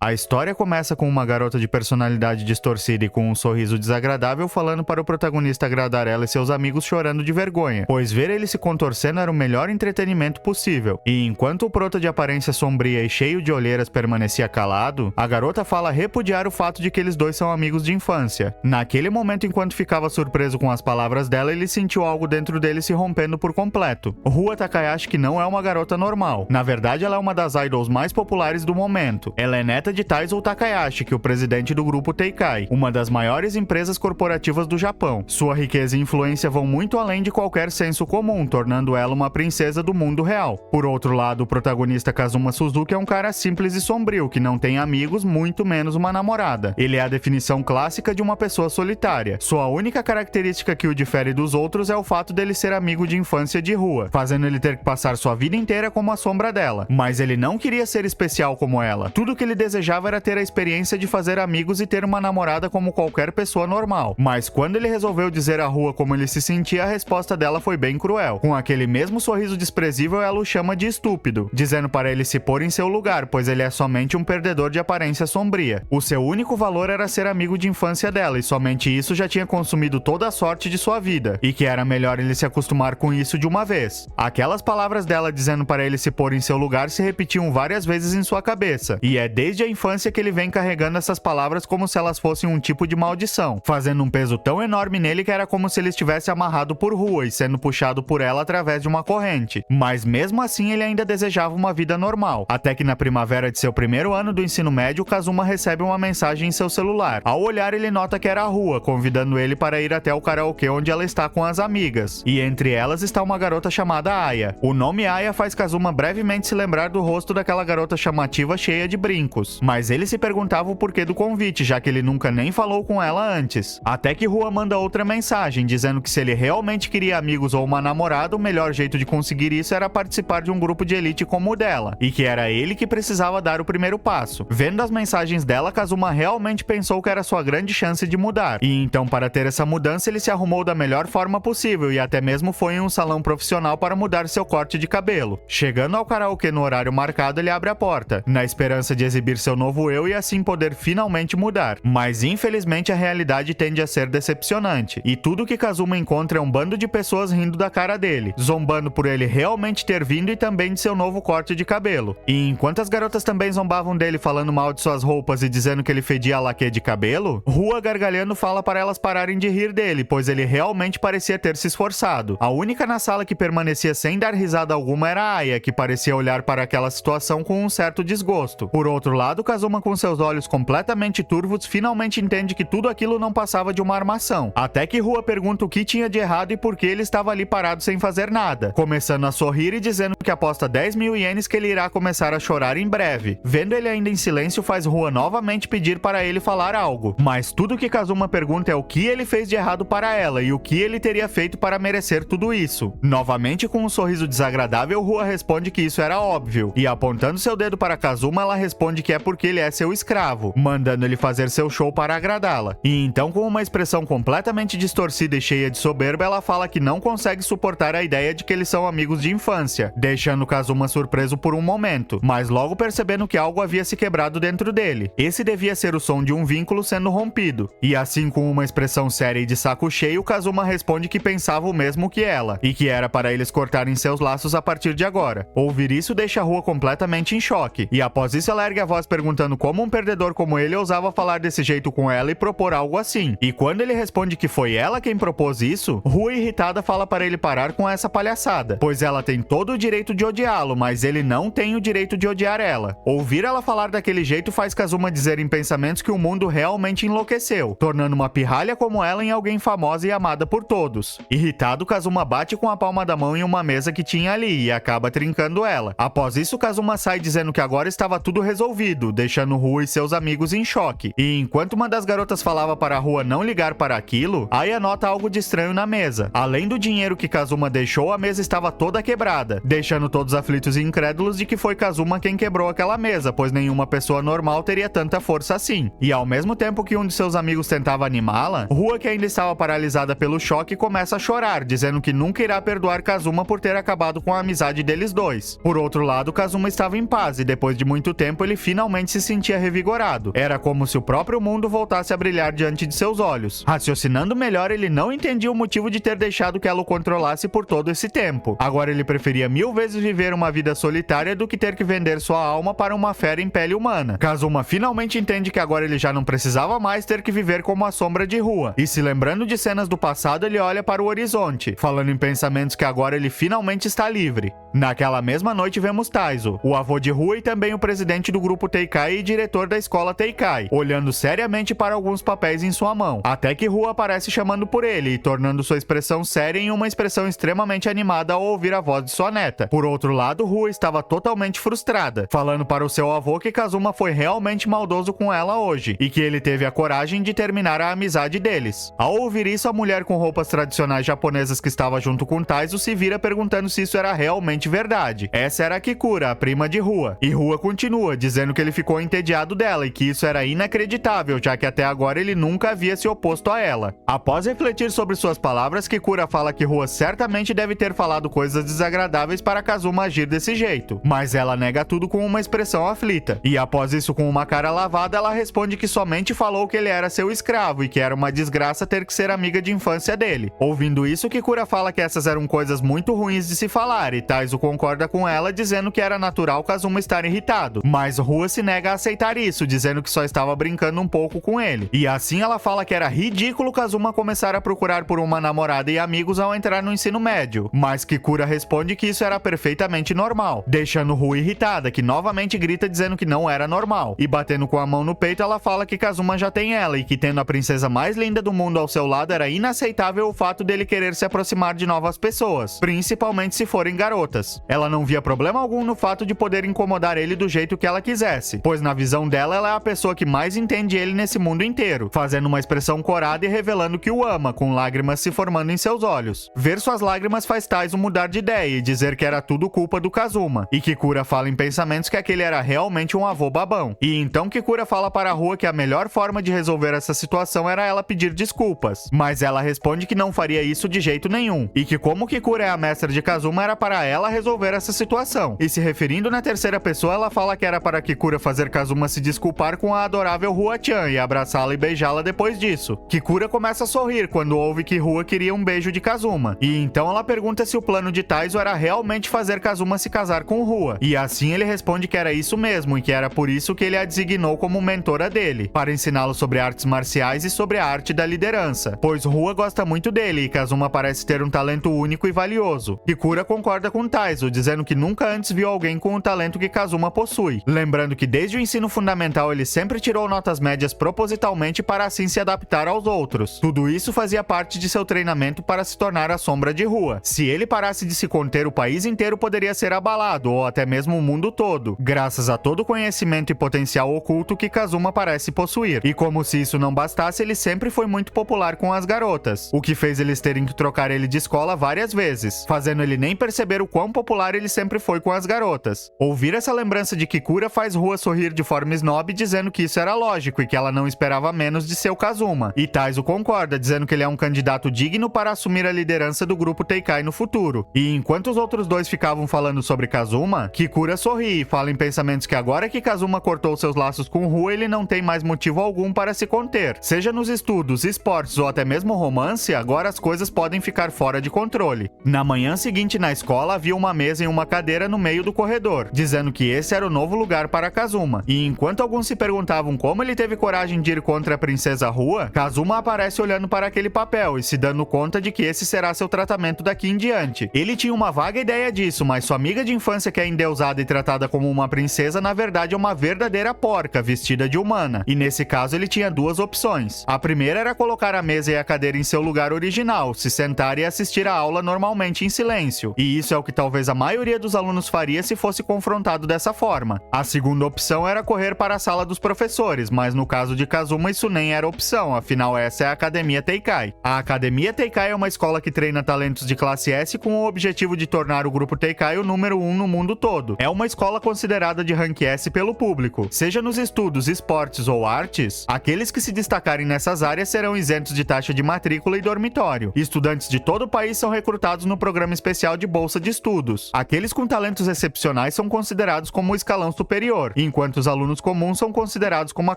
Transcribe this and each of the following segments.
A história começa com uma garota de personalidade distorcida e com um sorriso desagradável falando para o protagonista agradar ela e seus amigos chorando de vergonha, pois ver ele se contorcendo era o melhor entretenimento possível. E enquanto o prota de aparência sombria e cheio de olheiras permanecia calado, a garota fala repudiar o fato de que eles dois são amigos de infância. Naquele momento, enquanto ficava surpreso com as palavras dela, ele sentiu algo dentro dele se rompendo por completo. Rua Takayashi que não é uma garota normal. Na verdade, ela é uma das idols mais populares do momento. Ela é neta de Taizo Takayashi, que é o presidente do grupo Teikai, uma das maiores empresas corporativas do Japão. Sua riqueza e influência vão muito além de qualquer senso comum, tornando ela uma princesa do mundo real. Por outro lado, o protagonista Kazuma Suzuki é um cara simples e sombrio, que não tem amigos, muito menos uma namorada. Ele é a definição clássica de uma pessoa solitária. Sua única característica que o difere dos outros é o fato dele ser amigo de infância de Rua, fazendo ele ter que passar sua vida inteira como a sombra dela. Mas ele não queria ser especial como ela. Tudo que ele desejava era ter a experiência de fazer amigos e ter uma namorada como qualquer pessoa normal. Mas quando ele resolveu dizer à Rua como ele se sentia, a resposta dela foi bem cruel. Com aquele mesmo sorriso desprezível, ela o chama de estúpido, dizendo para ele se pôr em seu lugar, pois ele é somente um perdedor de aparência sombria. O seu único valor era ser amigo de infância dela, e somente isso já tinha consumido toda a sorte de sua vida, e que era melhor ele se acostumar com isso de uma vez. Aquelas palavras dela dizendo para ele se pôr em seu lugar se repetiam várias vezes em sua cabeça, e é desde a infância que ele vem carregando essas palavras como se elas fossem um tipo de maldição, fazendo um peso tão enorme nele que era como se ele estivesse amarrado por Rua e sendo puxado por ela através de uma corrente. Mas mesmo assim ele ainda desejava uma vida normal, até que na primavera de seu primeiro ano do ensino médio, Kazuma recebe uma mensagem em seu celular. Ao olhar, ele nota que era a Rua, convidando ele para ir até o karaokê onde ela está com as amigas, e entre elas está uma garota chamada Aya. O nome Aya faz Kazuma brevemente se lembrar do rosto daquela garota chamativa cheia de brincos, mas ele se perguntava o porquê do convite, já que ele nunca nem falou com ela antes. Até que Rua manda outra mensagem, dizendo que se ele realmente queria amigos ou uma namorada, o melhor jeito de conseguir isso era participar de um grupo de elite como o dela, e que era ele que precisava dar o primeiro passo. Vendo as mensagens dela, Kazuma realmente pensou que era sua grande chance de mudar, e então para ter essa mudança ele se arrumou da melhor forma possível e até mesmo foi em um salão profissional para mudar seu corte de cabelo. Chegando ao karaokê no horário marcado, ele abre a porta, na esperança de exibir seu novo eu e assim poder finalmente mudar. Mas infelizmente a realidade tende a ser decepcionante, e tudo que Kazuma encontra é um bando de pessoas rindo da cara dele, zombando por ele realmente ter vindo e também de seu novo corte de cabelo. E enquanto as garotas também zombavam dele falando mal de suas roupas e dizendo que ele fedia a laque de cabelo, Rua gargalhando fala para elas pararem de rir dele, pois ele realmente parecia ter se esforçado. A única na sala que permanecia sem dar risada alguma era a Aya, que parecia olhar para aquela situação com um certo desgosto. Por outro lado, Kazuma, com seus olhos completamente turvos, finalmente entende que tudo aquilo não passava de uma armação. Até que Rua pergunta o que tinha de errado e por que ele estava ali parado sem fazer nada, começando a sorrir e dizendo que aposta 10 mil ienes que ele irá começar a chorar em breve. Vendo ele ainda em silêncio, faz Rua novamente pedir para ele falar algo, mas tudo que Kazuma pergunta é o que ele fez de errado para ela e o que ele teria feito para merecer tudo isso. Novamente, com um sorriso desagradável, Rua responde que isso era óbvio, e apontando seu dedo para Kazuma, ela responde que é porque ele é seu escravo, mandando ele fazer seu show para agradá-la. E então, com uma expressão completamente distorcida e cheia de soberba, ela fala que não consegue suportar a ideia de que eles são amigos de infância, deixando Kazuma surpreso por um momento, mas logo percebendo que algo havia se quebrado dentro dele. Esse devia ser o som de um vínculo sendo rompido. E assim, com uma expressão séria e de saco cheio, Kazuma responde que pensava o mesmo que ela, e que era para eles cortarem seus laços a partir de agora. Ouvir isso deixa a Rua completamente em choque, e após isso ela ergue a voz perguntando como um perdedor como ele ousava falar desse jeito com ela e propor algo assim. E quando ele responde que foi ela quem propôs isso, Rua irritada fala para ele parar com essa palhaçada, pois ela tem todo o direito de odiá-lo, mas ele não tem o direito de odiar ela. Ouvir ela falar daquele jeito faz Kazuma dizer em pensamentos que o mundo realmente enlouqueceu, tornando uma pirralha como ela em alguém famosa e amada por todos. Irritado, Kazuma bate com a palma da mão em uma mesa que tinha ali e acaba trincando ela. Após isso, Kazuma sai dizendo que agora estava tudo resolvido, deixando Rua e seus amigos em choque. E enquanto uma das garotas falava para a Rua não ligar para aquilo, Aya nota algo de estranho na mesa. Além do dinheiro que Kazuma deixou, a mesa estava toda quebrada, deixando todos aflitos e incrédulos de que foi Kazuma quem quebrou aquela mesa, pois nenhuma pessoa normal teria tanta força assim. E ao mesmo tempo que um de seus amigos tentava animá-la, Rua, que ainda estava paralisada pelo choque, começa a chorar, dizendo que nunca irá perdoar Kazuma por ter acabado com a amizade deles dois. Por outro lado, Kazuma estava em paz e depois de muito tempo ele finalmente finalmente se sentia revigorado. Era como se o próprio mundo voltasse a brilhar diante de seus olhos. Raciocinando melhor, ele não entendia o motivo de ter deixado que ela o controlasse por todo esse tempo. Agora ele preferia 1000 vezes viver uma vida solitária do que ter que vender sua alma para uma fera em pele humana. Kazuma finalmente entende que agora ele já não precisava mais ter que viver como a sombra de Rua. E se lembrando de cenas do passado, ele olha para o horizonte, falando em pensamentos que agora ele finalmente está livre. Naquela mesma noite vemos Taizo, o avô de Rua e também o presidente do grupo Teikai e diretor da escola Teikai, olhando seriamente para alguns papéis em sua mão, até que Rua aparece chamando por ele e tornando sua expressão séria em uma expressão extremamente animada ao ouvir a voz de sua neta. Por outro lado, Rua estava totalmente frustrada, falando para o seu avô que Kazuma foi realmente maldoso com ela hoje, e que ele teve a coragem de terminar a amizade deles. Ao ouvir isso, a mulher com roupas tradicionais japonesas que estava junto com Taizo se vira perguntando se isso era realmente verdade. Essa era a Kikura, a prima de Rua. E Rua continua, dizendo que ele ficou entediado dela e que isso era inacreditável, já que até agora ele nunca havia se oposto a ela. Após refletir sobre suas palavras, Kikura fala que Rua certamente deve ter falado coisas desagradáveis para Kazuma agir desse jeito, mas ela nega tudo com uma expressão aflita. E após isso, com uma cara lavada, ela responde que somente falou que ele era seu escravo e que era uma desgraça ter que ser amiga de infância dele. Ouvindo isso, Kikura fala que essas eram coisas muito ruins de se falar e Taizo concorda com ela, dizendo que era natural Kazuma estar irritado, mas Rua se nega a aceitar isso, dizendo que só estava brincando um pouco com ele. E assim ela fala que era ridículo Kazuma começar a procurar por uma namorada e amigos ao entrar no ensino médio, mas Kikura responde que isso era perfeitamente normal, deixando Rua irritada, que novamente grita dizendo que não era normal, e batendo com a mão no peito ela fala que Kazuma já tem ela e que tendo a princesa mais linda do mundo ao seu lado era inaceitável o fato dele querer se aproximar de novas pessoas, principalmente se forem garotas. Ela não via problema algum no fato de poder incomodar ele do jeito que ela quisesse, pois na visão dela ela é a pessoa que mais entende ele nesse mundo inteiro, fazendo uma expressão corada e revelando que o ama, com lágrimas se formando em seus olhos. Ver suas lágrimas faz Taizo mudar de ideia e dizer que era tudo culpa do Kazuma, e Kikura fala em pensamentos que aquele era realmente um avô babão. E então Kikura fala para a Rua que a melhor forma de resolver essa situação era ela pedir desculpas, mas ela responde que não faria isso de jeito nenhum, e que como Kikura é a mestra de Kazuma, era para ela resolver essa situação. E se referindo na terceira pessoa, ela fala que era para Kikura fazer Kazuma se desculpar com a adorável Rua-chan e abraçá-la e beijá-la depois disso. Kikura começa a sorrir quando ouve que Rua queria um beijo de Kazuma, e então ela pergunta se o plano de Taizo era realmente fazer Kazuma se casar com Rua, e assim ele responde que era isso mesmo e que era por isso que ele a designou como mentora dele, para ensiná-lo sobre artes marciais e sobre a arte da liderança, pois Rua gosta muito dele e Kazuma parece ter um talento único e valioso. Kikura concorda com Taizo, dizendo que nunca antes viu alguém com o talento que Kazuma possui, lembrando que desde o ensino fundamental ele sempre tirou notas médias propositalmente para assim se adaptar aos outros. Tudo isso fazia parte de seu treinamento para se tornar a sombra de Rua. Se ele parasse de se conter, o país inteiro poderia ser abalado, ou até mesmo o mundo todo, graças a todo o conhecimento e potencial oculto que Kazuma parece possuir. E como se isso não bastasse, ele sempre foi muito popular com as garotas, o que fez eles terem que trocar ele de escola várias vezes, fazendo ele nem perceber o quão popular ele sempre foi com as garotas. Ouvir essa lembrança de Kikura faz Rua sorrir de forma snob, dizendo que isso era lógico e que ela não esperava menos de seu Kazuma. E Taizo concorda, dizendo que ele é um candidato digno para assumir a liderança do grupo Teikai no futuro. E enquanto os outros dois ficavam falando sobre Kazuma, Kikura sorri e fala em pensamentos que agora que Kazuma cortou seus laços com Rua, ele não tem mais motivo algum para se conter. Seja nos estudos, esportes ou até mesmo romance, agora as coisas podem ficar fora de controle. Na manhã seguinte na escola havia uma mesa e uma cadeira no meio do corredor, dizendo que esse era o novo lugar para Kazuma. E enquanto alguns se perguntavam como ele teve coragem de ir contra a princesa Rua, Kazuma aparece olhando para aquele papel e se dando conta de que esse será seu tratamento daqui em diante. Ele tinha uma vaga ideia disso, mas sua amiga de infância, que é endeusada e tratada como uma princesa, na verdade é uma verdadeira porca vestida de humana. E nesse caso ele tinha duas opções. A primeira era colocar a mesa e a cadeira em seu lugar original, se sentar e assistir a aula normalmente em silêncio. E isso é o que talvez a maioria dos alunos faria se fosse confrontado dessa forma. A segunda opção era correr para a sala dos professores, mas no caso de Kazuma isso nem era opção, afinal essa é a Academia Teikai. A Academia Teikai é uma escola que treina talentos de classe S com o objetivo de tornar o grupo Teikai o número 1 no mundo todo. É uma escola considerada de rank S pelo público. Seja nos estudos, esportes ou artes, aqueles que se destacarem nessas áreas serão isentos de taxa de matrícula e dormitório. Estudantes de todo o país são recrutados no programa especial de bolsa de estudos. Aqueles com talentos excepcionais são considerados como o escalão superior, enquanto os alunos comuns são considerados como a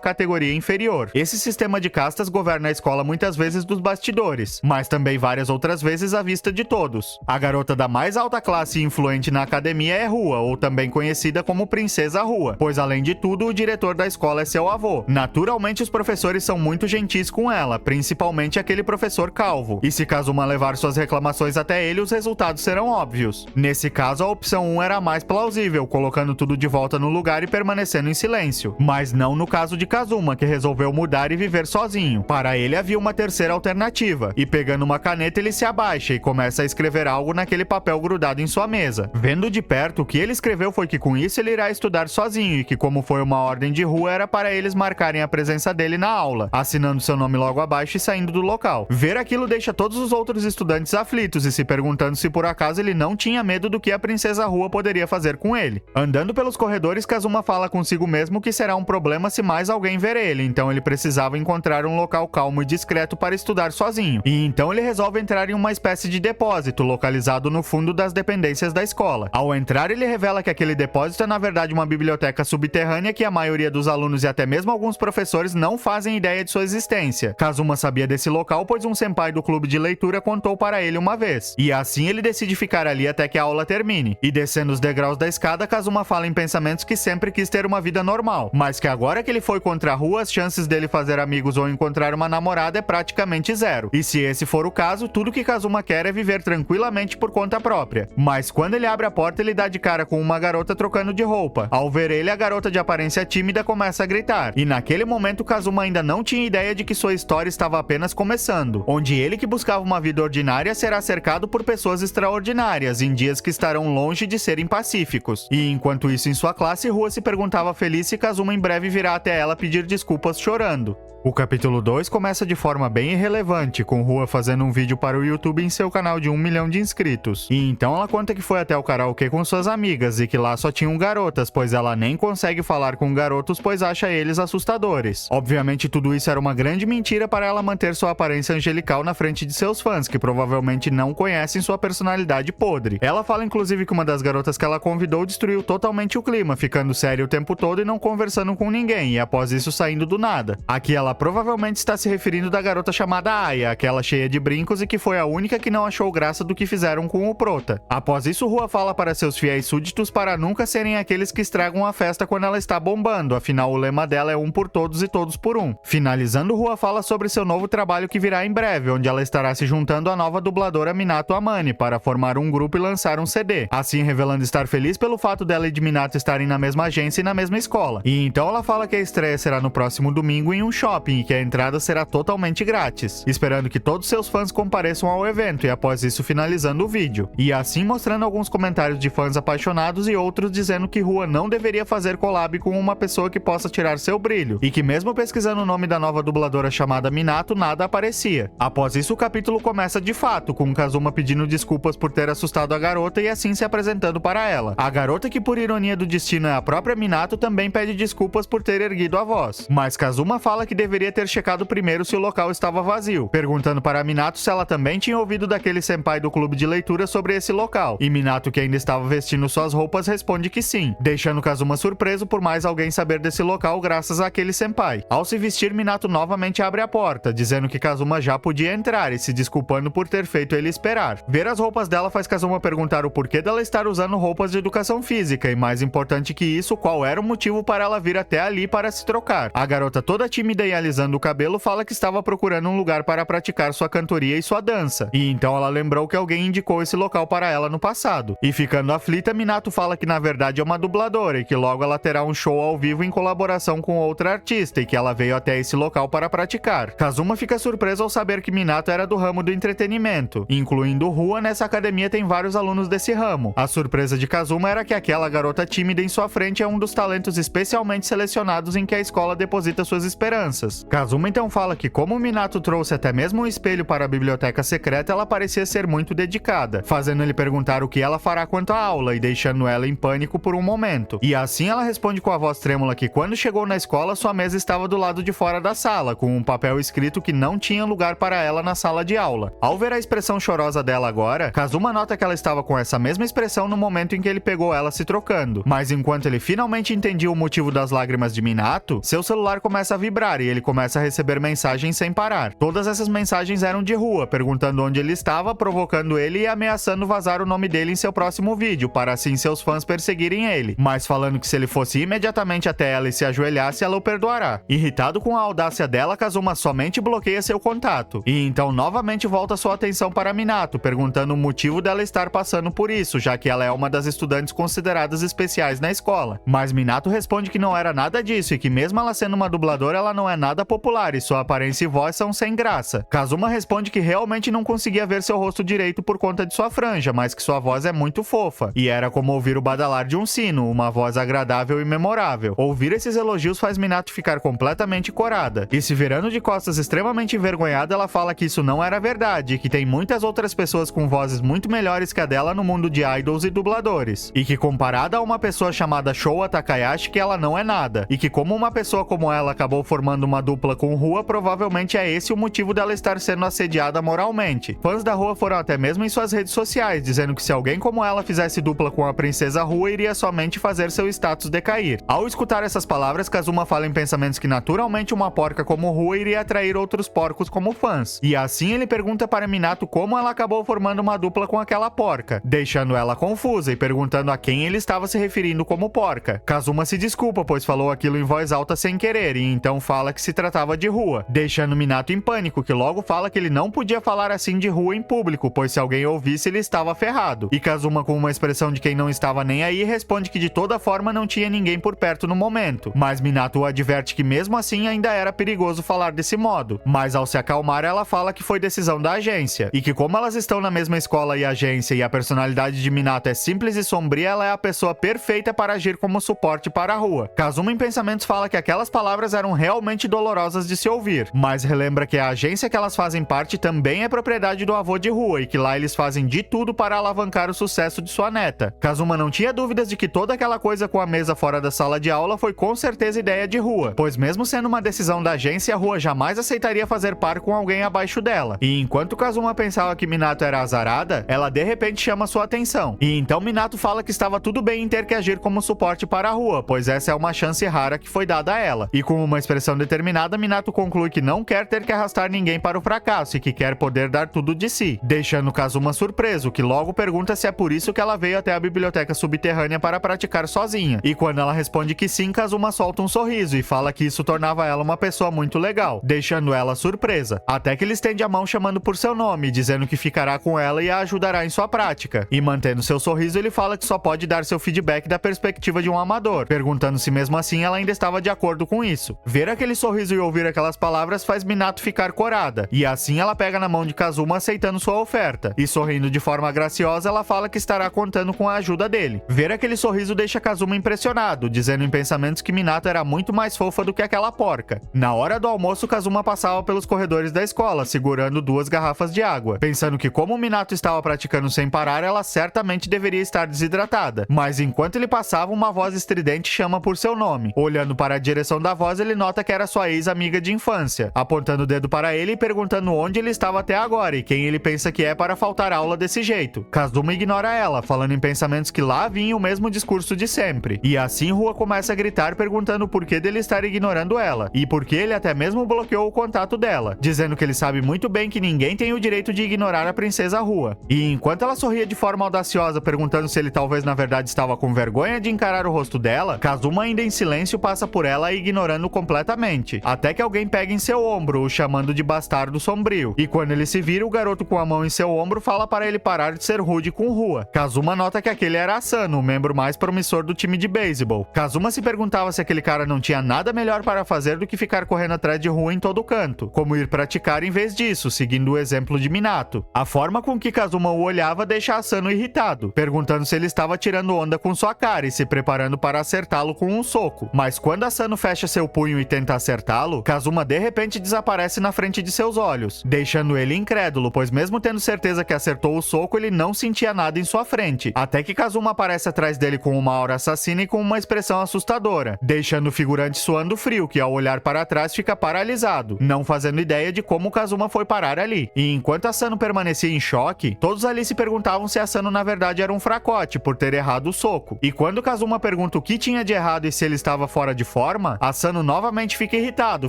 categoria inferior. Esse sistema de castas governa a escola muitas vezes dos bastidores, mas também várias outras vezes à vista de todos. A garota da mais alta classe e influente na academia é Rua, ou também conhecida como Princesa Rua, pois além de tudo, o diretor da escola é seu avô. Naturalmente, os professores são muito gentis com ela, principalmente aquele professor calvo, e se Kazuma levar suas reclamações até ele, os resultados serão óbvios. Nesse caso, a opção 1 era a mais plausível, colocando tudo de volta no lugar e permanecendo em silêncio. Mas não no caso de Kazuma, que resolveu mudar e viver sozinho. Para ele havia uma terceira alternativa, e pegando uma caneta ele se abaixa e começa a escrever algo naquele papel grudado em sua mesa. Vendo de perto, o que ele escreveu foi que com isso ele irá estudar sozinho e que, como foi uma ordem de Rua, era para eles marcarem a presença dele na aula, assinando seu nome logo abaixo e saindo do local. Ver aquilo deixa todos os outros estudantes aflitos e se perguntando se por acaso ele não tinha medo do que a Princesa Rua poderia fazer com ele. Andando pelos corredores, Kazuma fala consigo mesmo que será um problema se mais alguém ver ele, então ele precisava encontrar um local calmo e discreto para estudar sozinho. E então ele resolve entrar em uma espécie de depósito, localizado no fundo das dependências da escola. Ao entrar, ele revela que aquele depósito é na verdade uma biblioteca subterrânea que a maioria dos alunos e até mesmo alguns professores não fazem ideia de sua existência. Kazuma sabia desse local, pois um senpai do clube de leitura contou para ele uma vez. E assim ele decide ficar ali até que a aula termine. E descendo os degraus da escada, Kazuma fala em pensamentos que sempre quis ter uma vida normal, mas que agora que ele foi contra a Rua, as chances dele fazer amigos ou encontrar uma namorada é praticamente zero. E se esse for o caso, tudo que Kazuma quer é viver tranquilamente por conta própria. Mas quando ele abre a porta, ele dá de cara com uma garota trocando de roupa. Ao ver ele, a garota de aparência tímida começa a gritar. E naquele momento, Kazuma ainda não tinha ideia de que sua história estava apenas começando, onde ele que buscava uma vida ordinária será cercado por pessoas extraordinárias em dias que estarão longe de serem pacíficos. E enquanto isso, em sua classe, Rua se perguntava feliz se Kazuma em breve virá até ela pedir desculpas chorando. O capítulo 2 começa de forma bem irrelevante, com Rua fazendo um vídeo para o YouTube em seu canal de 1 milhão de inscritos. E então ela conta que foi até o karaokê com suas amigas e que lá só tinham garotas, pois ela nem consegue falar com garotos, pois acha eles assustadores. Obviamente tudo isso era uma grande mentira para ela manter sua aparência angelical na frente de seus fãs, que provavelmente não conhecem sua personalidade podre. Ela fala inclusive que uma das garotas que ela convidou destruiu totalmente o clima, ficando séria o tempo todo e não conversando com ninguém, e após isso saindo do nada. Aqui ela provavelmente está se referindo da garota chamada Aya, aquela cheia de brincos e que foi a única que não achou graça do que fizeram com o Prota. Após isso, Rua fala para seus fiéis súditos para nunca serem aqueles que estragam a festa quando ela está bombando, afinal o lema dela é um por todos e todos por um. Finalizando, Rua fala sobre seu novo trabalho que virá em breve, onde ela estará se juntando à nova dubladora Minato Amane para formar um grupo e lançar um CD, assim revelando estar feliz pelo fato dela e de Minato estarem na mesma agência e na mesma escola. E então ela fala que a estreia será no próximo domingo em um shopping e que a entrada será totalmente grátis, esperando que todos seus fãs compareçam ao evento e após isso finalizando o vídeo. E assim mostrando alguns comentários de fãs apaixonados e outros dizendo que Rua não deveria fazer collab com uma pessoa que possa tirar seu brilho, e que mesmo pesquisando o nome da nova dubladora chamada Minato, nada aparecia. Após isso o capítulo começa de fato, com Kazuma pedindo desculpas por ter assustado a garota e assim se apresentando para ela. A garota, que por ironia do destino é a própria Minato, também pede desculpas por ter erguido a voz, mas Kazuma fala que deveria ter checado primeiro se o local estava vazio, perguntando para Minato se ela também tinha ouvido daquele senpai do clube de leitura sobre esse local, e Minato, que ainda estava vestindo suas roupas, responde que sim, deixando Kazuma surpreso por mais alguém saber desse local graças àquele senpai. Ao se vestir, Minato novamente abre a porta, dizendo que Kazuma já podia entrar e se desculpando por ter feito ele esperar. Ver as roupas dela faz Kazuma perguntar o porquê dela estar usando roupas de educação física e, mais importante que isso, qual era o motivo para ela vir até ali para se trocar. A garota, toda tímida e alisando o cabelo, fala que estava procurando um lugar para praticar sua cantoria e sua dança, e então ela lembrou que alguém indicou esse local para ela no passado. E ficando aflita, Minato fala que na verdade é uma dubladora e que logo ela terá um show ao vivo em colaboração com outra artista e que ela veio até esse local para praticar. Kazuma fica surpreso ao saber que Minato era do ramo do entretenimento, incluindo Rua. Nessa academia tem vários alunos desse ramo. A surpresa de Kazuma era que aquela garota tímida em sua frente é um dos talentos especialmente selecionados em que a escola deposita suas esperanças. crianças. Kazuma então fala que como Minato trouxe até mesmo um espelho para a biblioteca secreta, ela parecia ser muito dedicada, fazendo ele perguntar o que ela fará quanto à aula e deixando ela em pânico por um momento. E assim ela responde com a voz trêmula que quando chegou na escola, sua mesa estava do lado de fora da sala, com um papel escrito que não tinha lugar para ela na sala de aula. Ao ver a expressão chorosa dela agora, Kazuma nota que ela estava com essa mesma expressão no momento em que ele pegou ela se trocando. Mas enquanto ele finalmente entendia o motivo das lágrimas de Minato, seu celular começa a vibrar e ele começa a receber mensagens sem parar. Todas essas mensagens eram de Rua, perguntando onde ele estava, provocando ele e ameaçando vazar o nome dele em seu próximo vídeo, para assim seus fãs perseguirem ele, mas falando que se ele fosse imediatamente até ela e se ajoelhasse, ela o perdoará. Irritado com a audácia dela, Kazuma somente bloqueia seu contato, e então novamente volta sua atenção para Minato, perguntando o motivo dela estar passando por isso, já que ela é uma das estudantes consideradas especiais na escola. Mas Minato responde que não era nada disso e que mesmo ela sendo uma dubladora, ela não é nada popular e sua aparência e voz são sem graça. Kazuma responde que realmente não conseguia ver seu rosto direito por conta de sua franja, mas que sua voz é muito fofa, e era como ouvir o badalar de um sino, uma voz agradável e memorável. Ouvir esses elogios faz Minato ficar completamente corada, e se virando de costas extremamente envergonhada, ela fala que isso não era verdade, e que tem muitas outras pessoas com vozes muito melhores que a dela no mundo de idols e dubladores, e que comparada a uma pessoa chamada Showa Takayashi, que ela não é nada, e que como uma pessoa como ela acabou formando uma dupla com Rua, provavelmente é esse o motivo dela estar sendo assediada moralmente. Fãs da Rua foram até mesmo em suas redes sociais, dizendo que se alguém como ela fizesse dupla com a princesa Rua, iria somente fazer seu status decair. Ao escutar essas palavras, Kazuma fala em pensamentos que naturalmente uma porca como Rua iria atrair outros porcos como fãs, e assim ele pergunta para Minato como ela acabou formando uma dupla com aquela porca, deixando ela confusa e perguntando a quem ele estava se referindo como porca. Kazuma se desculpa, pois falou aquilo em voz alta sem querer, e então fala que se tratava de Rua, deixando Minato em pânico, que logo fala que ele não podia falar assim de Rua em público, pois se alguém ouvisse ele estava ferrado. E Kazuma, com uma expressão de quem não estava nem aí, responde que de toda forma não tinha ninguém por perto no momento, mas Minato o adverte que mesmo assim ainda era perigoso falar desse modo. Mas ao se acalmar, ela fala que foi decisão da agência, e que como elas estão na mesma escola e agência e a personalidade de Minato é simples e sombria, ela é a pessoa perfeita para agir como suporte para a Rua. Kazuma em pensamentos fala que aquelas palavras eram realmente dolorosas de se ouvir, mas relembra que a agência que elas fazem parte também é propriedade do avô de Rua e que lá eles fazem de tudo para alavancar o sucesso de sua neta. Kazuma não tinha dúvidas de que toda aquela coisa com a mesa fora da sala de aula foi com certeza ideia de Rua, pois mesmo sendo uma decisão da agência, a Rua jamais aceitaria fazer par com alguém abaixo dela. E enquanto Kazuma pensava que Minato era azarada, ela de repente chama sua atenção. E então Minato fala que estava tudo bem em ter que agir como suporte para a Rua, pois essa é uma chance rara que foi dada a ela. E com uma expressão determinada, Minato conclui que não quer ter que arrastar ninguém para o fracasso e que quer poder dar tudo de si, deixando Kazuma surpreso, que logo pergunta se é por isso que ela veio até a biblioteca subterrânea para praticar sozinha. E quando ela responde que sim, Kazuma solta um sorriso e fala que isso tornava ela uma pessoa muito legal, deixando ela surpresa. Até que ele estende a mão chamando por seu nome, dizendo que ficará com ela e a ajudará em sua prática. E mantendo seu sorriso, ele fala que só pode dar seu feedback da perspectiva de um amador, perguntando se mesmo assim ela ainda estava de acordo com isso. Ver aquele sorriso e ouvir aquelas palavras faz Minato ficar corada, e assim ela pega na mão de Kazuma aceitando sua oferta, e sorrindo de forma graciosa, ela fala que estará contando com a ajuda dele. Ver aquele sorriso deixa Kazuma impressionado, dizendo em pensamentos que Minato era muito mais fofa do que aquela porca. Na hora do almoço, Kazuma passava pelos corredores da escola, segurando 2 garrafas de água, pensando que como Minato estava praticando sem parar, ela certamente deveria estar desidratada. Mas enquanto ele passava, uma voz estridente chama por seu nome. Olhando para a direção da voz, ele nota que era sua ex-amiga de infância, apontando o dedo para ele e perguntando onde ele estava até agora e quem ele pensa que é para faltar aula desse jeito. Kazuma ignora ela, falando em pensamentos que lá vinha o mesmo discurso de sempre. E assim Rua começa a gritar perguntando o porquê dele estar ignorando ela, e porque ele até mesmo bloqueou o contato dela, dizendo que ele sabe muito bem que ninguém tem o direito de ignorar a princesa Rua. E enquanto ela sorria de forma audaciosa perguntando se ele talvez na verdade estava com vergonha de encarar o rosto dela, Kazuma ainda em silêncio passa por ela ignorando completamente, até que alguém pega em seu ombro, o chamando de bastardo sombrio. E quando ele se vira, o garoto com a mão em seu ombro fala para ele parar de ser rude com Rua. Kazuma nota que aquele era Asano, o membro mais promissor do time de beisebol. Kazuma se perguntava se aquele cara não tinha nada melhor para fazer do que ficar correndo atrás de Rua em todo canto, como ir praticar em vez disso, seguindo o exemplo de Minato. A forma com que Kazuma o olhava deixa Asano irritado, perguntando se ele estava tirando onda com sua cara e se preparando para acertá-lo com um soco. Mas quando Asano fecha seu punho e tenta acertar acertá-lo, Kazuma de repente desaparece na frente de seus olhos, deixando ele incrédulo, pois mesmo tendo certeza que acertou o soco, ele não sentia nada em sua frente, até que Kazuma aparece atrás dele com uma aura assassina e com uma expressão assustadora, deixando o figurante suando frio, que ao olhar para trás fica paralisado, não fazendo ideia de como Kazuma foi parar ali. E enquanto Asano permanecia em choque, todos ali se perguntavam se Asano na verdade era um fracote por ter errado o soco. E quando Kazuma pergunta o que tinha de errado e se ele estava fora de forma, Asano novamente fica irritado,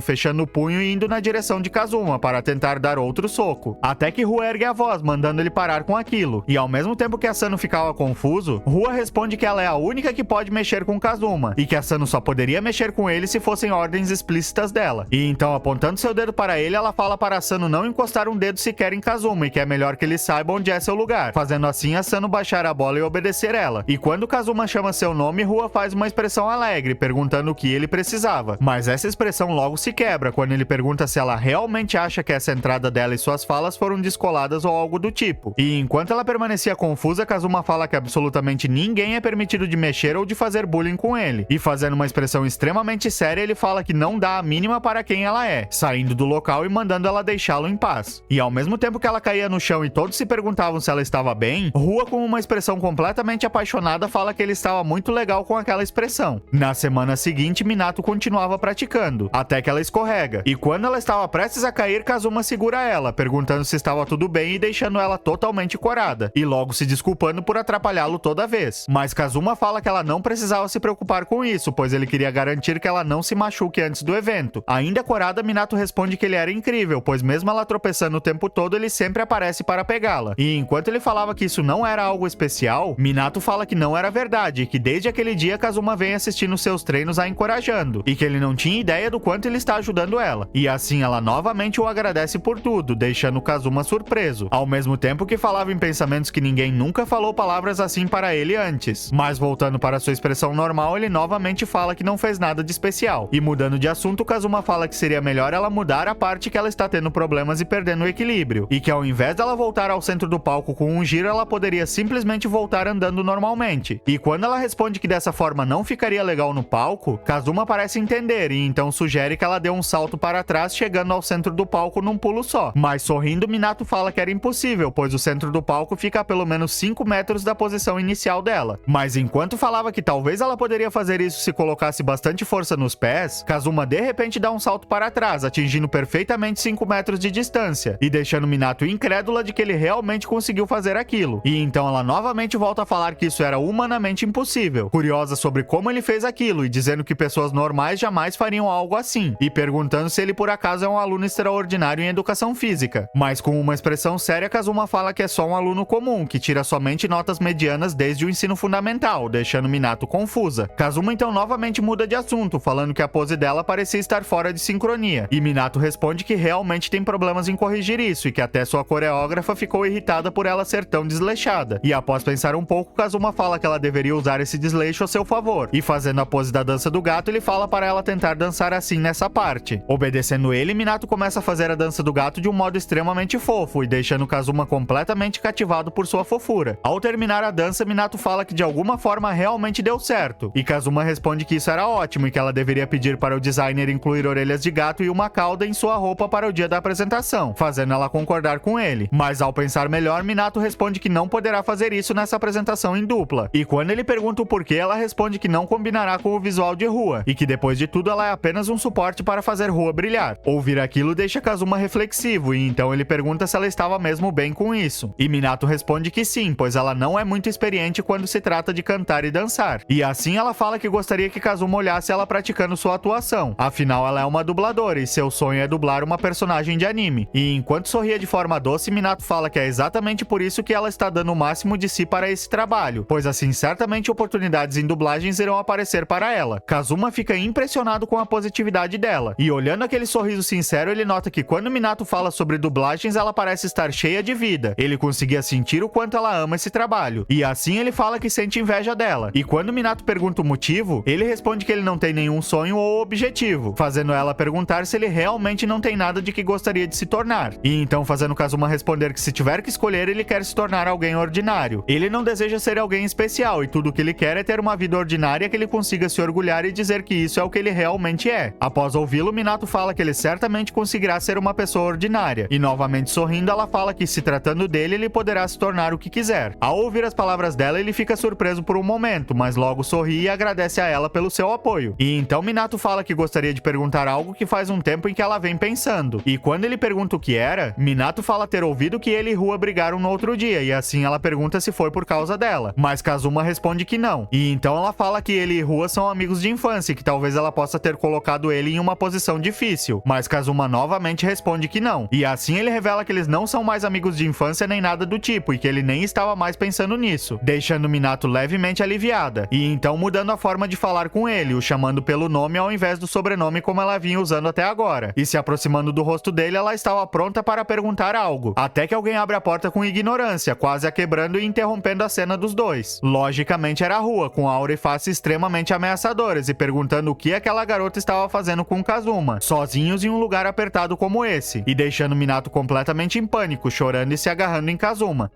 fechando o punho e indo na direção de Kazuma para tentar dar outro soco, até que Rua ergue a voz, mandando ele parar com aquilo. E ao mesmo tempo que Asano ficava confuso, Rua responde que ela é a única que pode mexer com Kazuma, e que Asano só poderia mexer com ele se fossem ordens explícitas dela. E então, apontando seu dedo para ele, ela fala para Asano não encostar um dedo sequer em Kazuma, e que é melhor que ele saiba onde é seu lugar, fazendo assim Asano baixar a bola e obedecer ela. E quando Kazuma chama seu nome, Rua faz uma expressão alegre, perguntando o que ele precisava. Mas essa expressão logo se quebra quando ele pergunta se ela realmente acha que essa entrada dela e suas falas foram descoladas ou algo do tipo. E enquanto ela permanecia confusa, Kazuma fala que absolutamente ninguém é permitido de mexer ou de fazer bullying com ele. E fazendo uma expressão extremamente séria, ele fala que não dá a mínima para quem ela é, saindo do local e mandando ela deixá-lo em paz. E ao mesmo tempo que ela caía no chão e todos se perguntavam se ela estava bem, Rua, com uma expressão completamente apaixonada, fala que ele estava muito legal com aquela expressão. Na semana seguinte, Minato continuava praticando, até que ela escorrega. E quando ela estava prestes a cair, Kazuma segura ela, perguntando se estava tudo bem e deixando ela totalmente corada, e logo se desculpando por atrapalhá-lo toda vez. Mas Kazuma fala que ela não precisava se preocupar com isso, pois ele queria garantir que ela não se machuque antes do evento. Ainda corada, Minato responde que ele era incrível, pois mesmo ela tropeçando o tempo todo, ele sempre aparece para pegá-la. E enquanto ele falava que isso não era algo especial, Minato fala que não era verdade, e que desde aquele dia Kazuma vem assistindo seus treinos a encorajando, e que ele não tinha ideia do quanto ele está ajudando ela. E assim ela novamente o agradece por tudo, deixando Kazuma surpreso, ao mesmo tempo que falava em pensamentos que ninguém nunca falou palavras assim para ele antes. Mas voltando para sua expressão normal, ele novamente fala que não fez nada de especial. E mudando de assunto, Kazuma fala que seria melhor ela mudar a parte que ela está tendo problemas e perdendo o equilíbrio, e que ao invés dela voltar ao centro do palco com um giro, ela poderia simplesmente voltar andando normalmente. E quando ela responde que dessa forma não ficaria legal no palco, Kazuma parece entender e então sugere que ela dê um salto para trás, chegando ao centro do palco num pulo só. Mas sorrindo, Minato fala que era impossível, pois o centro do palco fica a pelo menos 5 metros da posição inicial dela. Mas enquanto falava que talvez ela poderia fazer isso se colocasse bastante força nos pés, Kazuma de repente dá um salto para trás, atingindo perfeitamente 5 metros de distância, e deixando Minato incrédula de que ele realmente conseguiu fazer aquilo. E então ela novamente volta a falar que isso era humanamente impossível, curiosa sobre como ele fez aquilo e dizendo que pessoas normais jamais fariam algo assim, e perguntando se ele por acaso é um aluno extraordinário em educação física. Mas com uma expressão séria, Kazuma fala que é só um aluno comum, que tira somente notas medianas desde o ensino fundamental, deixando Minato confusa. Kazuma então novamente muda de assunto, falando que a pose dela parecia estar fora de sincronia, e Minato responde que realmente tem problemas em corrigir isso, e que até sua coreógrafa ficou irritada por ela ser tão desleixada. E após pensar um pouco, Kazuma fala que ela deveria usar esse desleixo a seu favor, e fazendo a pose da dança do gato, ele fala para ela tentar dançar assim nessa parte. Obedecendo ele, Minato começa a fazer a dança do gato de um modo extremamente fofo, e deixando Kazuma completamente cativado por sua fofura. Ao terminar a dança, Minato fala que de alguma forma realmente deu certo, e Kazuma responde que isso era ótimo e que ela deveria pedir para o designer incluir orelhas de gato e uma cauda em sua roupa para o dia da apresentação, fazendo ela concordar com ele. Mas ao pensar melhor, Minato responde que não poderá fazer isso nessa apresentação em dupla. E quando ele pergunta o porquê, ela responde que não combinará com o visual de Rua, e que depois de tudo ela é apenas um suporte para fazer Rua brilhar. Ouvir aquilo deixa Kazuma reflexivo, e então ele pergunta se ela estava mesmo bem com isso. E Minato responde que sim, pois ela não é muito experiente quando se trata de cantar e dançar. E assim ela fala que gostaria que Kazuma olhasse ela praticando sua atuação. Afinal, ela é uma dubladora e seu sonho é dublar uma personagem de anime. E enquanto sorria de forma doce, Minato fala que é exatamente por isso que ela está dando o máximo de si para esse trabalho, pois assim certamente oportunidades em dublagens irão aparecer para ela. Kazuma fica impressionado com a positividade dela, e olhando aquele sorriso sincero, ele nota que quando Minato fala sobre dublagens, ela parece estar cheia de vida. Ele conseguia sentir o quanto ela ama esse trabalho, e assim ele fala que sente inveja dela. E quando Minato pergunta o motivo, ele responde que ele não tem nenhum sonho ou objetivo, fazendo ela perguntar se ele realmente não tem nada de que gostaria de se tornar. E então fazendo Kazuma responder que se tiver que escolher, ele quer se tornar alguém ordinário. Ele não deseja ser alguém especial, e tudo o que ele quer é ter uma vida ordinária que ele consiga se orgulhar e dizer que isso é o que ele realmente é. Após ouvi-lo, Minato fala que ele certamente conseguirá ser uma pessoa ordinária, e novamente sorrindo, ela fala que se tratando dele, ele poderá se tornar o que quiser. Ao ouvir as palavras dela, ele fica surpreso por um momento, mas logo sorri e agradece a ela pelo seu apoio. E então Minato fala que gostaria de perguntar algo que faz um tempo em que ela vem pensando. E quando ele pergunta o que era, Minato fala ter ouvido que ele e Rua brigaram no outro dia, e assim ela pergunta se foi por causa dela. Mas Kazuma responde que não. E então ela fala que ele e Rua são amigos de infância e que talvez ela possa ter colocado ele em uma posição difícil. Mas Kazuma novamente responde que não. E assim ele revela que eles não são mais amigos de infância nem nada do tipo, e que ele nem estava mais pensando nisso, deixando Minato levemente aliviada. E então mudando a forma de falar com ele, o chamando pelo nome ao invés do sobrenome como ela vinha usando até agora. E se aproximando do rosto dele, ela estava pronta para perguntar algo. Até que alguém abre a porta com ignorância, quase a quebrando e interrompendo a cena dos dois. Logicamente era a Rua, com aura e face extremamente ameaçadoras, e perguntando o que aquela garota estava fazendo com Kazuma, sozinhos em um lugar apertado como esse, e deixando Minato completamente em pânico, chorando e se agarrando em Kazuma.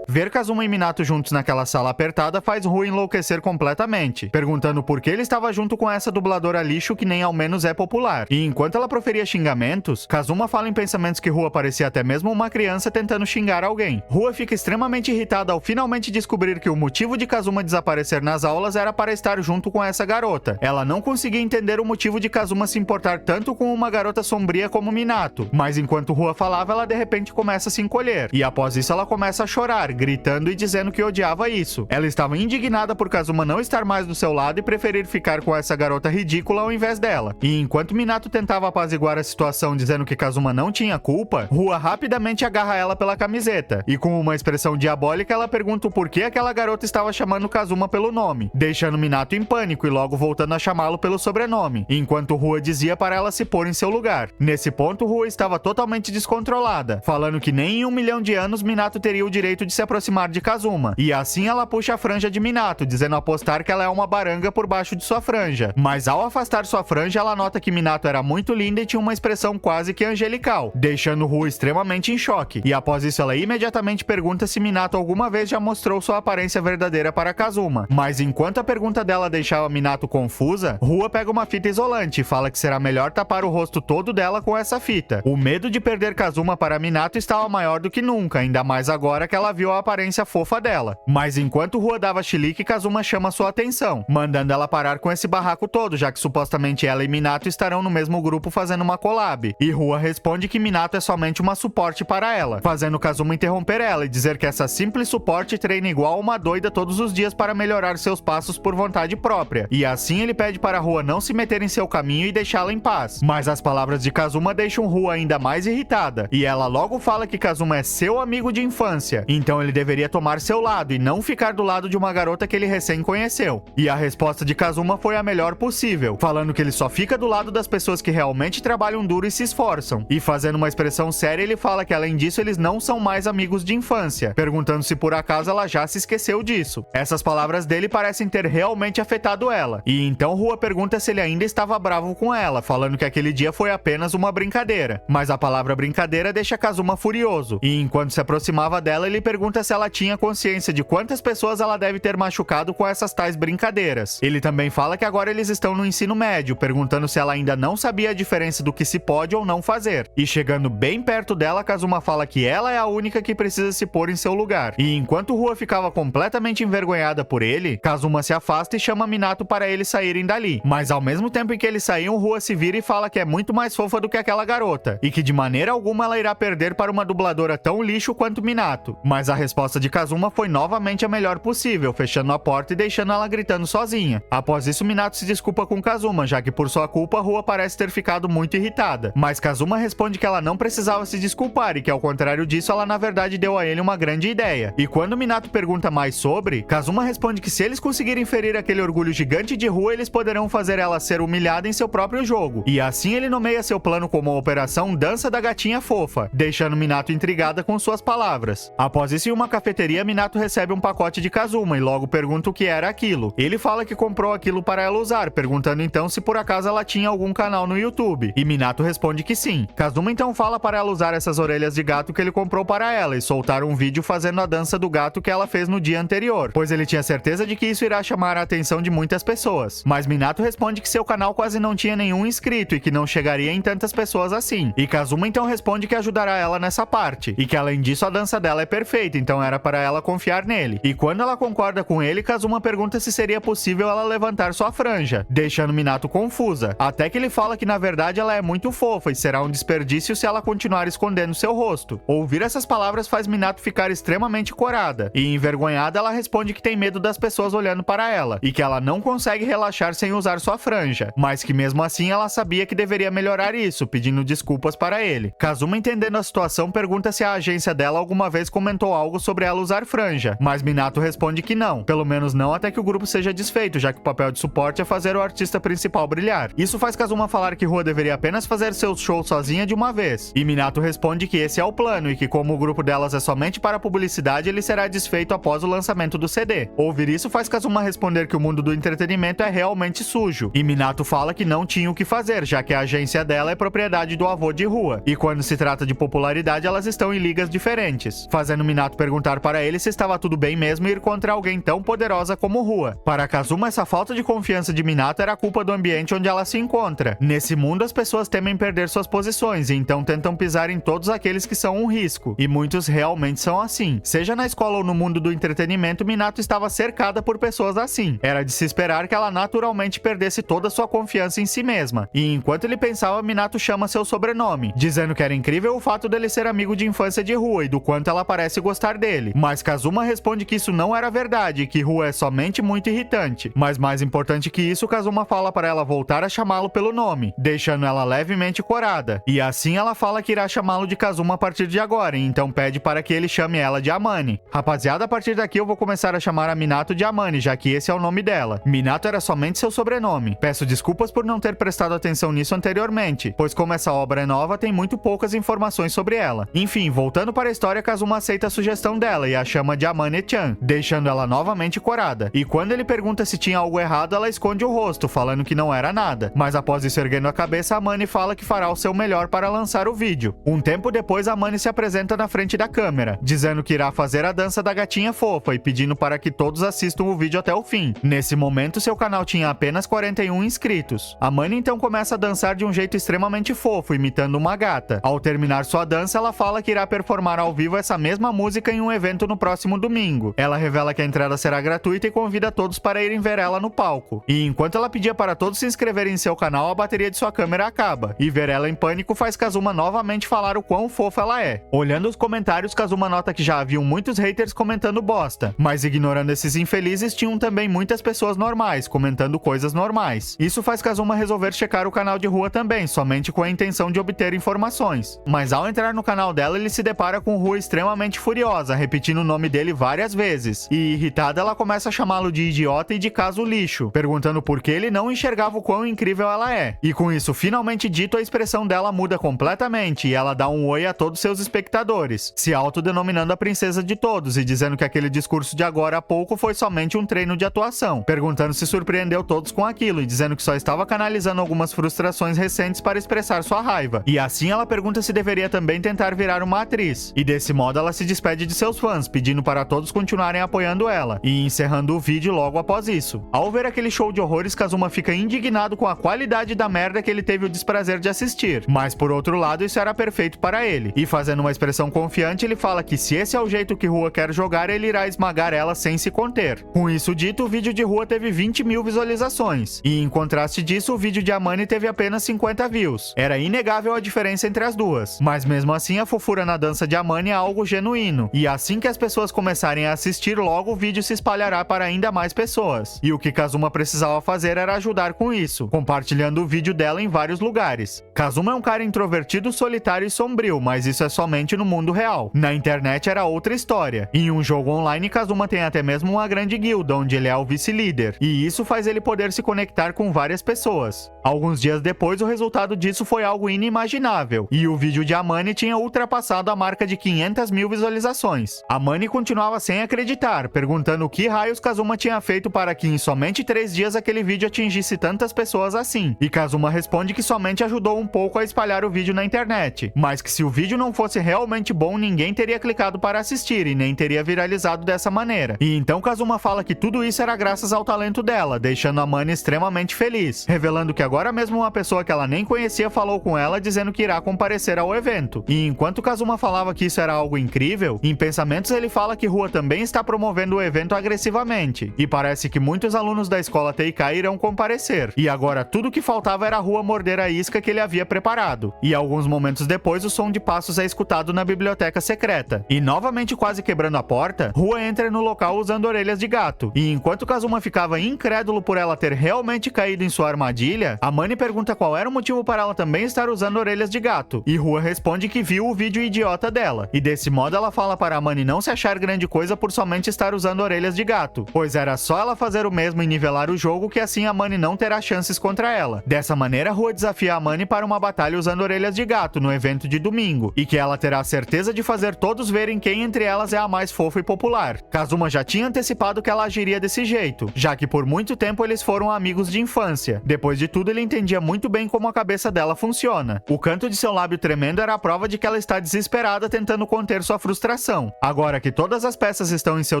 Ver Kazuma e Minato juntos naquela sala apertada faz Rua enlouquecer completamente, perguntando por que ele estava junto com essa dubladora lixo que nem ao menos é popular. E enquanto ela proferia xingamentos, Kazuma fala em pensamentos que Rua parecia até mesmo uma criança tentando xingar alguém. Rua fica extremamente irritada ao finalmente descobrir que o motivo de Kazuma desaparecer nas aulas era para estar junto com essa garota. Ela não conseguia entender o motivo de Kazuma se importar tanto com uma garota sombria como Minato, mas enquanto Rua falava, ela de repente começa a se encolher, e após isso ela começa a chorar, gritando e dizendo que odiava isso. Ela estava indignada por Kazuma não estar mais do seu lado e preferir ficar com essa garota ridícula ao invés dela. E enquanto Minato tentava apaziguar a situação dizendo que Kazuma não tinha culpa, Rua rapidamente agarra ela pela camiseta, e com uma expressão diabólica ela pergunta o porquê aquela garota estava chamando Kazuma pelo nome, deixando Minato em pânico e logo voltando a chamá-lo pelo sobrenome, enquanto Rua dizia para ela se pôr em seu lugar. Nesse ponto, Rua estava totalmente descontrolada, falando que nem em 1 milhão de anos Minato teria o direito de se aproximar de Kazuma, e assim ela puxa a franja de Minato, dizendo apostar que ela é uma baranga por baixo de sua franja. Mas ao afastar sua franja, ela nota que Minato era muito linda e tinha uma expressão quase que angelical, deixando Rua extremamente em choque. E após isso, ela imediatamente pergunta se Minato alguma vez já mostrou sua aparência verdadeira para Kazuma. Mas enquanto a pergunta dela deixava Minato confusa, Rua pega uma fita isolante e fala que será melhor tapar o rosto todo dela com essa fita. O medo de perder Kazuma para Minato estava maior do que nunca, ainda mais agora que ela viu a aparência fofa dela. Mas enquanto Rua dava chilique, Kazuma chama sua atenção, mandando ela parar com esse barraco todo, já que supostamente ela e Minato estarão no mesmo grupo fazendo uma collab. E Rua responde que Minato é somente uma suporte para ela, fazendo Kazuma interromper ela e dizer que essa simples suporte treina igual uma doida todos os dias para melhorar seus passos por vontade própria. E assim ele pede para Rua não se meter em seu caminho e deixá-la em paz. Mas as palavras de Kazuma deixam Rua ainda mais irritada, e ela logo fala que Kazuma é seu amigo de infância, então ele deveria tomar seu lado e não ficar do lado de uma garota que ele recém conheceu. E a resposta de Kazuma foi a melhor possível, falando que ele só fica do lado das pessoas que realmente trabalham duro e se esforçam. E fazendo uma expressão séria, ele fala que além disso eles não são mais amigos de infância, perguntando se por acaso ela já se esqueceu disso. Essas palavras dele parecem ter realmente afetado ela, e então Rua pergunta se ele ainda estava bravo com ela, falando que aquele dia foi apenas uma brincadeira. Mas a palavra brincadeira deixa Kazuma furioso, e enquanto se aproximava dela, ele pergunta se ela tinha consciência de quantas pessoas ela deve ter machucado com essas tais brincadeiras. Ele também fala que agora eles estão no ensino médio, perguntando se ela ainda não sabia a diferença do que se pode ou não fazer. E chegando bem perto dela, Kazuma fala que ela é a única que precisa se pôr em seu lugar. E enquanto Rua ficava completamente envergonhada por ele, Kazuma se afasta e chama Minato para eles saírem dali. Mas ao mesmo tempo em que eles saíam, Rua se vira e fala que é muito mais fofa do que aquela garota, e que de maneira alguma ela irá perder para uma dubladora tão lixo quanto Minato. Mas a resposta de Kazuma foi novamente a melhor possível, fechando a porta e deixando ela gritando sozinha. Após isso, Minato se desculpa com Kazuma, já que por sua culpa, Rua parece ter ficado muito irritada. Mas Kazuma responde que ela não precisava se desculpar e que ao contrário disso, ela na verdade deu a ele uma grande ideia. E quando Minato pergunta mais sobre, Kazuma responde que se eles conseguirem ferir aquele orgulho gigante de Rua, eles poderão fazer ela ser humilhada em seu próprio jogo. E assim ele nomeia seu plano como a Operação Dança da Gatinha Fofa, deixando Minato intrigada com suas palavras. Após isso, Nisso, em uma cafeteria, Minato recebe um pacote de Kazuma e logo pergunta o que era aquilo. Ele fala que comprou aquilo para ela usar, perguntando então se por acaso ela tinha algum canal no YouTube. E Minato responde que sim. Kazuma então fala para ela usar essas orelhas de gato que ele comprou para ela e soltar um vídeo fazendo a dança do gato que ela fez no dia anterior, pois ele tinha certeza de que isso irá chamar a atenção de muitas pessoas. Mas Minato responde que seu canal quase não tinha nenhum inscrito e que não chegaria em tantas pessoas assim. E Kazuma então responde que ajudará ela nessa parte, e que além disso a dança dela é perfeita, então era para ela confiar nele. E quando ela concorda com ele, Kazuma pergunta se seria possível ela levantar sua franja, deixando Minato confusa, até que ele fala que na verdade ela é muito fofa e será um desperdício se ela continuar escondendo seu rosto. Ouvir essas palavras faz Minato ficar extremamente corada, e envergonhada ela responde que tem medo das pessoas olhando para ela, e que ela não consegue relaxar sem usar sua franja, mas que mesmo assim ela sabia que deveria melhorar isso, pedindo desculpas para ele. Kazuma, entendendo a situação, pergunta se a agência dela alguma vez comentou algo sobre ela usar franja, mas Minato responde que não, pelo menos não até que o grupo seja desfeito, já que o papel de suporte é fazer o artista principal brilhar. Isso faz Kazuma falar que Rua deveria apenas fazer seus shows sozinha de uma vez, e Minato responde que esse é o plano e que como o grupo delas é somente para publicidade, ele será desfeito após o lançamento do CD. Ouvir isso faz Kazuma responder que o mundo do entretenimento é realmente sujo, e Minato fala que não tinha o que fazer, já que a agência dela é propriedade do avô de Rua, e quando se trata de popularidade, elas estão em ligas diferentes, fazendo Minato perguntar para ele se estava tudo bem mesmo ir contra alguém tão poderosa como Rua. Para Kazuma, essa falta de confiança de Minato era culpa do ambiente onde ela se encontra. Nesse mundo, as pessoas temem perder suas posições e então tentam pisar em todos aqueles que são um risco, e muitos realmente são assim. Seja na escola ou no mundo do entretenimento, Minato estava cercada por pessoas assim. Era de se esperar que ela naturalmente perdesse toda sua confiança em si mesma. E enquanto ele pensava, Minato chama seu sobrenome, dizendo que era incrível o fato dele ser amigo de infância de Rua e do quanto ela parece gostar dele. Mas Kazuma responde que isso não era verdade e que Rua é somente muito irritante. Mas mais importante que isso, Kazuma fala para ela voltar a chamá-lo pelo nome, deixando ela levemente corada. E assim ela fala que irá chamá-lo de Kazuma a partir de agora, e então pede para que ele chame ela de Amane. Rapaziada, a partir daqui eu vou começar a chamar a Minato de Amane, já que esse é o nome dela. Minato era somente seu sobrenome. Peço desculpas por não ter prestado atenção nisso anteriormente, pois como essa obra é nova, tem muito poucas informações sobre ela. Enfim, voltando para a história, Kazuma aceita a sugestão dela e a chama de Amane-chan, deixando ela novamente corada. E quando ele pergunta se tinha algo errado, ela esconde o rosto, falando que não era nada. Mas após isso, erguendo a cabeça, Amane fala que fará o seu melhor para lançar o vídeo. Um tempo depois, Amane se apresenta na frente da câmera, dizendo que irá fazer a dança da gatinha fofa e pedindo para que todos assistam o vídeo até o fim. Nesse momento, seu canal tinha apenas 41 inscritos. Amane então começa a dançar de um jeito extremamente fofo, imitando uma gata. Ao terminar sua dança, ela fala que irá performar ao vivo essa mesma música em um evento no próximo domingo. Ela revela que a entrada será gratuita e convida todos para irem ver ela no palco. E enquanto ela pedia para todos se inscreverem em seu canal, a bateria de sua câmera acaba. E ver ela em pânico faz Kazuma novamente falar o quão fofa ela é. Olhando os comentários, Kazuma nota que já haviam muitos haters comentando bosta, mas ignorando esses infelizes, tinham também muitas pessoas normais comentando coisas normais. Isso faz Kazuma resolver checar o canal de Rua também, somente com a intenção de obter informações. Mas ao entrar no canal dela, ele se depara com Rua extremamente furiosa, repetindo o nome dele várias vezes. E irritada, ela começa a chamá-lo de idiota e de caso lixo, perguntando por que ele não enxergava o quão incrível ela é. E com isso finalmente dito, a expressão dela muda completamente e ela dá um oi a todos seus espectadores, se autodenominando a princesa de todos e dizendo que aquele discurso de agora há pouco foi somente um treino de atuação, perguntando se surpreendeu todos com aquilo e dizendo que só estava canalizando algumas frustrações recentes para expressar sua raiva. E assim ela pergunta se deveria também tentar virar uma atriz. E desse modo ela se despede de seus fãs, pedindo para todos continuarem apoiando ela, e encerrando o vídeo logo após isso. Ao ver aquele show de horrores, Kazuma fica indignado com a qualidade da merda que ele teve o desprazer de assistir. Mas por outro lado, isso era perfeito para ele. E fazendo uma expressão confiante, ele fala que se esse é o jeito que Rua quer jogar, ele irá esmagar ela sem se conter. Com isso dito, o vídeo de Rua teve 20 mil visualizações. E em contraste disso, o vídeo de Amane teve apenas 50 views. Era inegável a diferença entre as duas. Mas mesmo assim, a fofura na dança de Amane é algo genuíno. E assim que as pessoas começarem a assistir, logo o vídeo se espalhará para ainda mais pessoas. E o que Kazuma precisava fazer era ajudar com isso, compartilhando o vídeo dela em vários lugares. Kazuma é um cara introvertido, solitário e sombrio, mas isso é somente no mundo real. Na internet era outra história. Em um jogo online, Kazuma tem até mesmo uma grande guilda, onde ele é o vice-líder. E isso faz ele poder se conectar com várias pessoas. Alguns dias depois, o resultado disso foi algo inimaginável, e o vídeo de Amani tinha ultrapassado a marca de 500 mil visualizações. Amani continuava sem acreditar, perguntando o que raios Kazuma tinha feito para que em somente 3 dias aquele vídeo atingisse tantas pessoas assim, e Kazuma responde que somente ajudou um pouco a espalhar o vídeo na internet, mas que se o vídeo não fosse realmente bom, ninguém teria clicado para assistir e nem teria viralizado dessa maneira. E então Kazuma fala que tudo isso era graças ao talento dela, deixando Amani extremamente feliz, revelando que agora mesmo uma pessoa que ela nem conhecia falou com ela dizendo que irá comparecer ao evento. E enquanto Kazuma falava que isso era algo incrível, em pensamentos ele fala que Rua também está promovendo o evento agressivamente, e parece que muitos alunos da escola Teikai irão comparecer, e agora tudo que faltava era Rua morder a isca que ele havia preparado. E alguns momentos depois o som de passos é escutado na biblioteca secreta, e novamente quase quebrando a porta, Rua entra no local usando orelhas de gato, e enquanto Kazuma ficava incrédulo por ela ter realmente caído em sua armadilha, Amani pergunta qual era o motivo para ela também estar usando orelhas de gato, e Rua responde que viu o vídeo idiota dela, e desse modo ela fala para Amani não se achar grande coisa por somente estar usando orelhas de gato, pois era só ela fazer o mesmo e nivelar o jogo que assim Amani não terá chances contra ela. Dessa maneira, Rua desafia Amani para uma batalha usando orelhas de gato no evento de domingo, e que ela terá certeza de fazer todos verem quem entre elas é a mais fofa e popular. Kazuma já tinha antecipado que ela agiria desse jeito, já que por muito tempo eles foram amigos de infância. Depois de tudo, ele entendia muito bem como a cabeça dela funciona. O canto de seu lábio tremendo era a prova de que ela está desesperada tentando conter sua frustração. Agora que todas as peças estão em seu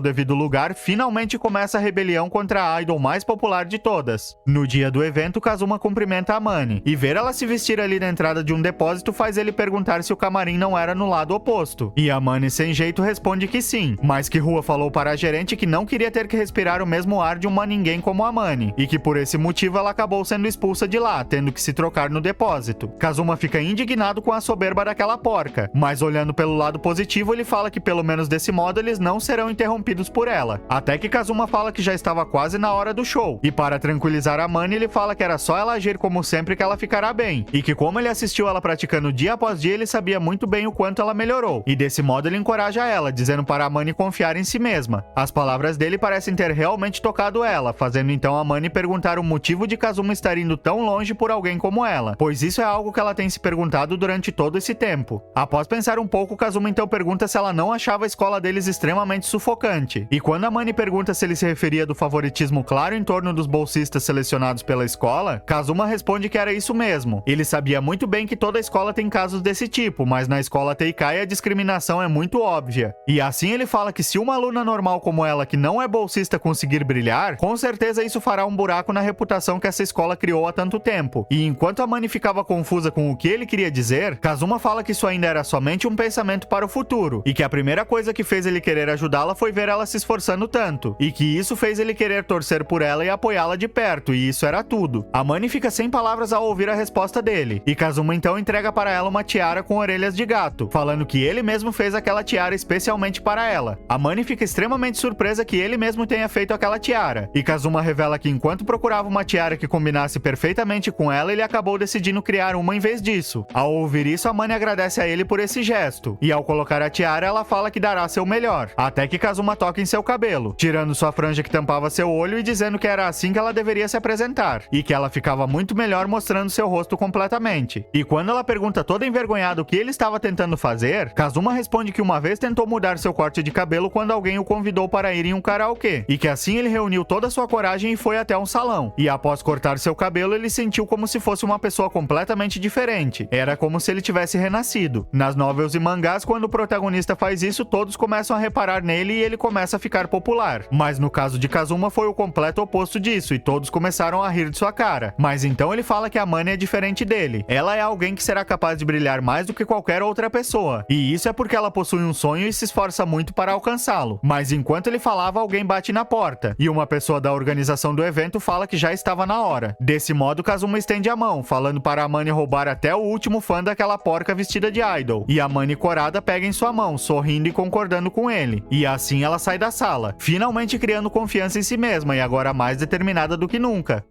devido lugar, finalmente começa a rebelião contra a idol mais popular de todas. No dia do evento, Kazuma cumprimenta Amani, e ver ela se vestir ali na entrada de um depósito faz ele perguntar se o camarim não era no lado oposto. E Amani sem jeito responde que sim, mas que Rua falou para a gerente que não queria ter que respirar o mesmo ar de uma ninguém como Amani, e que por esse motivo ela acabou sendo expulsa de lá, tendo que se trocar no depósito. Kazuma fica indignado com a soberba daquela porca, mas olhando pelo lado positivo, ele fala que pelo menos desse modo eles não serão interrompidos por ela. Até que Kazuma fala que já estava quase na hora do show, e para tranquilizar Amani, ele fala que era só ela agir como sempre que ela ficará bem, e que como ele assistiu ela praticando dia após dia, ele sabia muito bem o quanto ela melhorou, e desse modo ele encoraja ela, dizendo para Amani confiar em si mesma. As palavras dele parecem ter realmente tocado ela, fazendo então Amani perguntar o motivo de Kazuma estar indo tão longe por alguém como ela, pois isso é algo que ela tem se perguntado durante todo esse tempo. Após pensar um pouco, Kazuma então pergunta se ela não achava a escola deles extremamente sufocante, e quando Amani pergunta se ele se referia do favoritismo claro em torno dos bolsistas selecionados pela escola, Kazuma responde que era isso mesmo. Ele sabia muito bem que toda escola tem casos desse tipo, mas na escola Teikai a discriminação é muito óbvia. E assim ele fala que se uma aluna normal como ela, que não é bolsista, conseguir brilhar, com certeza isso fará um buraco na reputação que essa escola criou há tanto tempo. E enquanto Amani ficava confusa com o que ele queria dizer, Kazuma fala que isso ainda era somente um pensamento para o futuro, e que a primeira coisa que fez ele querer ajudá-la foi ver ela se esforçando tanto, e que isso fez ele querer torcer por ela e apoiá-la de perto, e isso era tudo. Amani fica sem palavras ao ouvir a resposta dele, e Kazuma então entrega para ela uma tiara com orelhas de gato, falando que ele mesmo fez aquela tiara especialmente para ela. Amani fica extremamente surpresa que ele mesmo tenha feito aquela tiara, e Kazuma revela que enquanto procurava uma tiara que combinasse perfeitamente com ela, ele acabou decidindo criar uma em vez disso. Ao ouvir isso, Amani agradece a ele por esse gesto, e ao colocar a tiara, ela fala que dará seu melhor, até que Kazuma toca em seu cabelo, tirando sua franja que tampava seu olho e dizendo que era assim que ela deveria se apresentar, e que ela ficava muito melhor mostrando seu rosto completamente. E quando ela pergunta toda envergonhada o que ele estava tentando fazer, Kazuma responde que uma vez tentou mudar seu corte de cabelo quando alguém o convidou para ir em um karaokê, e que assim ele reuniu toda a sua coragem e foi até um salão, e após cortar seu cabelo, ele sentiu como se fosse uma pessoa completamente diferente. Era como se ele tivesse renascido. Nas novels e mangás, quando o protagonista faz isso, todos começam a reparar nele e ele começa a ficar popular. Mas no caso de Kazuma foi o completo oposto disso, e todos começaram a rir de sua cara. Mas então ele fala que a Amani é diferente dele. Ela é alguém que será capaz de brilhar mais do que qualquer outra pessoa, e isso é porque ela possui um sonho e se esforça muito para alcançá-lo. Mas enquanto ele falava, alguém bate na porta, e uma pessoa da organização do evento fala que já estava na hora. Desse modo, Kazuma estende a mão, falando para Amani roubar até o último fã daquela porca vestida de idol, e Amani corada pega em sua mão, sorrindo e concordando com ele. E assim ela sai da sala, finalmente criando confiança em si mesma e agora mais determinada do que nunca.